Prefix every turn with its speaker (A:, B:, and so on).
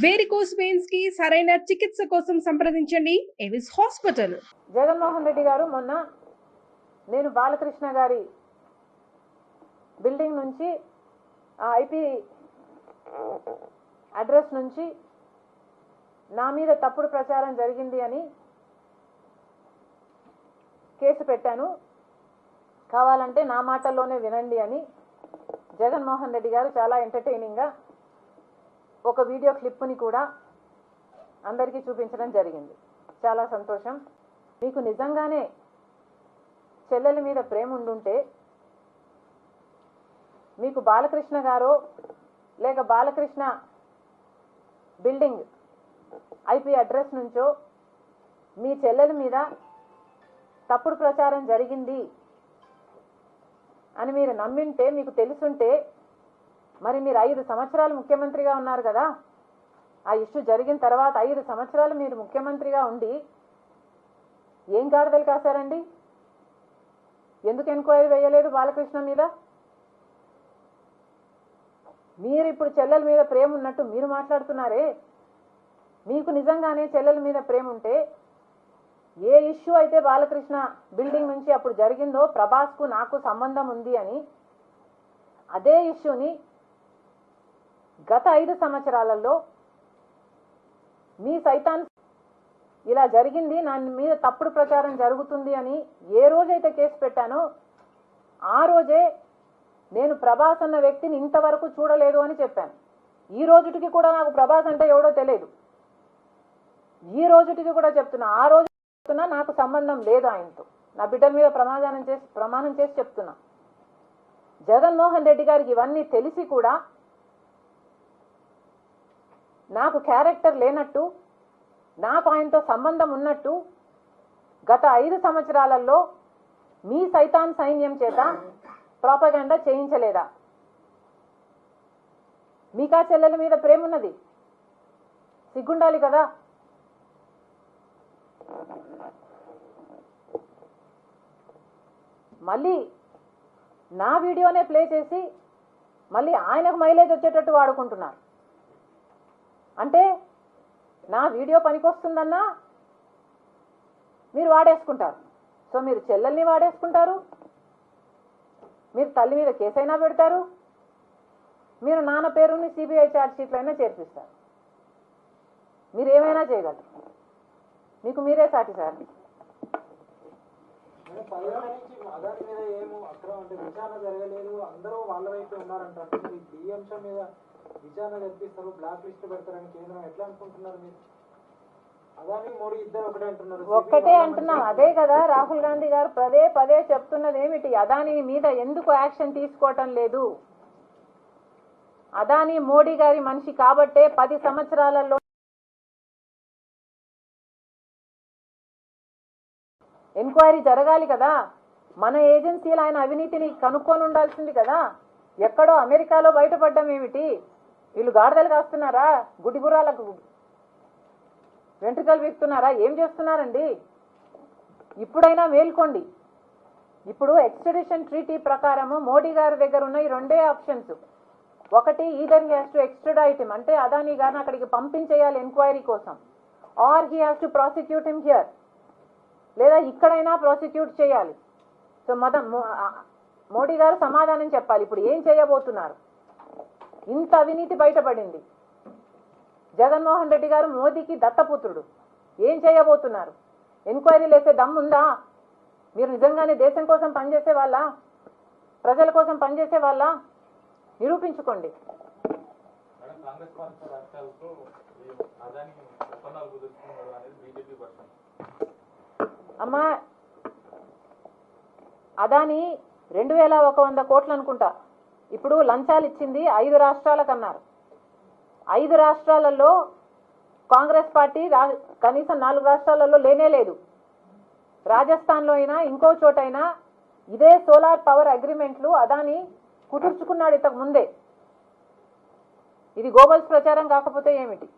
A: Varicose veins కి సరైన చికిత్స కోసం సంప్రదించండి ఎవిస్ హాస్పిటల్.
B: జగన్మోహన్ రెడ్డి గారు మొన్న నేను బాలకృష్ణ గారి బిల్డింగ్ నుంచి ఐపీ అడ్రస్ నుంచి నా మీద తప్పుడు ప్రచారం జరిగింది అని కేసు పెట్టాను, కావాలంటే నా మాటల్లోనే వినండి అని జగన్మోహన్ రెడ్డి గారు చాలా ఎంటర్టైనింగ్గా ఒక వీడియో క్లిప్ని కూడా అందరికీ చూపించడం జరిగింది. చాలా సంతోషం. మీకు నిజంగానే చెల్లెల మీద ప్రేమ ఉండుంటే మీకు బాలకృష్ణ గారో లేక బాలకృష్ణ బిల్డింగ్ ఐపీ అడ్రస్ నుంచో మీ చెల్లెల మీద తప్పుడు ప్రచారం జరిగింది అని మీరు నమ్మింటే, మీకు తెలుసుంటే, మరి మీరు 5 సంవత్సరాలు ముఖ్యమంత్రిగా ఉన్నారు కదా. ఆ ఇష్యూ జరిగిన తర్వాత 5 సంవత్సరాలు మీరు ముఖ్యమంత్రిగా ఉండి ఏం గాడిదలు కాశారండి? ఎందుకు ఎంక్వైరీ వేయలేదు బాలకృష్ణ మీద? మీరు ఇప్పుడు చెల్లెల మీద ప్రేమ ఉన్నట్టు మీరు మాట్లాడుతున్నారే. మీకు నిజంగానే చెల్లెల మీద ప్రేమ ఉంటే ఏ ఇష్యూ అయితే బాలకృష్ణ బిల్డింగ్ నుంచి అప్పుడు జరిగిందో ప్రభాస్కు నాకు సంబంధం ఉంది అని, అదే ఇష్యూని గత 5 సంవత్సరాలలో మీ సైతాన్ ఇలా జరిగింది, నా మీద తప్పుడు ప్రచారం జరుగుతుంది అని ఏ రోజైతే కేసు పెట్టానో ఆ రోజే నేను ప్రభాస్ అన్న వ్యక్తిని ఇంతవరకు చూడలేదు అని చెప్పాను. ఈ రోజుటికి కూడా నాకు ప్రభాస్ అంటే ఎవడో తెలియదు. ఈ రోజుటికి కూడా చెప్తున్నా, ఆ రోజు చెప్తున్నా నాకు సంబంధం లేదు ఆయనతో. నా బిడ్డల మీద ప్రమాణం చేసి చెప్తున్నా. జగన్మోహన్ రెడ్డి గారికి ఇవన్నీ తెలిసి కూడా నాకు క్యారెక్టర్ లేనట్టు, నాకు ఆయనతో సంబంధం ఉన్నట్టు గత 5 సంవత్సరాలలో మీ సైతాన్ సైన్యం చేత ప్రాపగండా చేయించలేదా? మీకా చెల్లెల మీద ప్రేమ ఉన్నది, సిగ్గుండాలి కదా. మళ్ళీ నా వీడియోనే ప్లే చేసి మళ్ళీ ఆయనకు మైలేజ్ వచ్చేటట్టు వాడుకుంటున్నారు. అంటే నా వీడియో పనికొస్తుందన్నా మీరు వాడేసుకుంటారు. సో మీరు చెల్లెల్ని వాడేసుకుంటారు, మీరు తల్లి మీద కేసైనా పెడతారు, మీరు నాన్న పేరుని సిబిఐ ఛార్జ్ షీట్లో అయినా చేర్పిస్తారు. మీరు ఏమైనా చేయగలరు, మీకు మీరే సాటి సార్.
C: అదాని మీద ఏమో అక్రమం అంటే విచారణ జరగలేదు, అందరూ వాళ్ళ వైపు ఉన్నారంటారు. ఈ అంశం మీద విచారణ జరిపిస్తారు, బ్లాక్ లిస్ట్ పెడతారని కేంద్రం ఎట్లా అనుకుంటున్నారు మీరు? అదాని మోడీ ఇద్దరు ఒకటే అంటున్నారు.
B: ఒక్కటే అంటున్నాం, అదే కదా రాహుల్ గాంధీ గారు పదే పదే చెప్తున్నది ఏమిటి? అదాని మీద ఎందుకు యాక్షన్ తీసుకోవటం లేదు? అదాని మోడీ గారి మనిషి కాబట్టే 10 సంవత్సరాలలో ఎంక్వైరీ జరగాలి కదా. మన ఏజెన్సీలు ఆయన అవినీతిని కనుక్కొని ఉండాల్సింది కదా. ఎక్కడో అమెరికాలో బయటపడ్డం ఏమిటి? వీళ్ళు గాడిదలు కాస్తున్నారా? గుడిగురాలకు వెంట్రుకలు వీక్తున్నారా? ఏం చేస్తున్నారండి? ఇప్పుడైనా మేల్కోండి. ఇప్పుడు ఎక్స్ట్రడిషన్ ట్రీటీ ప్రకారము మోడీ గారి దగ్గర ఉన్న ఈ 2 ఆప్షన్స్. ఒకటి, either he has to extradite him, అంటే అదానీ గారిని అక్కడికి పంపించేయాలి ఎంక్వైరీ కోసం, or he has to prosecute him here, లేదా ఇక్కడైనా ప్రాసిక్యూట్ చేయాలి. సో మోడీ గారు సమాధానం చెప్పాలి. ఇప్పుడు ఏం చేయబోతున్నారు? ఇంత అవినీతి బయటపడింది. జగన్మోహన్ రెడ్డి గారు మోదీకి దత్తపుత్రుడు. ఏం చేయబోతున్నారు? ఎంక్వైరీలు వేసే దమ్ముందా? మీరు నిజంగానే దేశం కోసం పనిచేసే వాళ్ళ, ప్రజల కోసం పనిచేసే వాళ్ళ? నిరూపించుకోండి. అమ్మా, అదాని 2100 కోట్లు అనుకుంటా ఇప్పుడు లంచాలు ఇచ్చింది 5 రాష్ట్రాలకు అన్నారు. 5 రాష్ట్రాలలో కాంగ్రెస్ పార్టీ కనీసం 4 రాష్ట్రాలలో లేనే లేదు. రాజస్థాన్లో అయినా ఇంకో చోటైనా ఇదే సోలార్ పవర్ అగ్రిమెంట్లు అదాని కుదుర్చుకున్నాడు ఇంతకు ముందే. ఇది గోబల్స్ ప్రచారం కాకపోతే ఏమిటి?